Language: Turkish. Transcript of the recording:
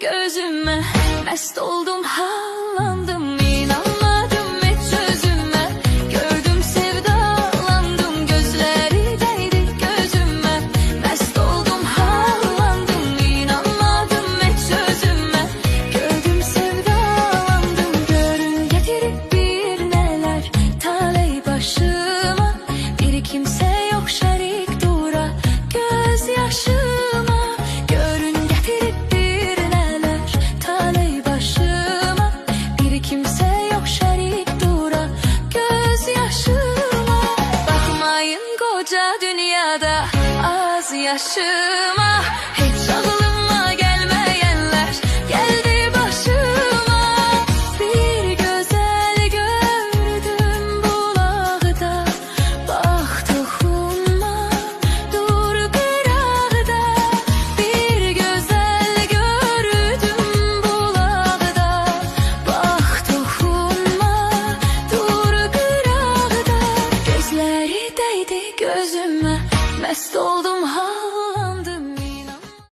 gözüme. Mest oldum, hallandım, inanmadım hiç sözüme. Gördüm, sevdalandım, gözleri değdi gözüme. Mest oldum, hallandım, inanmadım hiç sözüme. Gördüm, sevdalandım, görün getirip bir neler taley başıma. Bir kimse yok şerik dura gözyaşıma. Görün getirip bir neler taley başıma. Bir kimse yok şerik dura gözyaşıma. Bakmayın koca dünyada az yaşıma. Hiç aklıma gelmeyenler geldi başıma. Bir güzel gördüm bulakta, bak dokunma dur kırağda. Bir güzel gördüm bulakta, bak dokunma dur kırağda. Gözleri değdi gözüme, mest oldum, hallandım,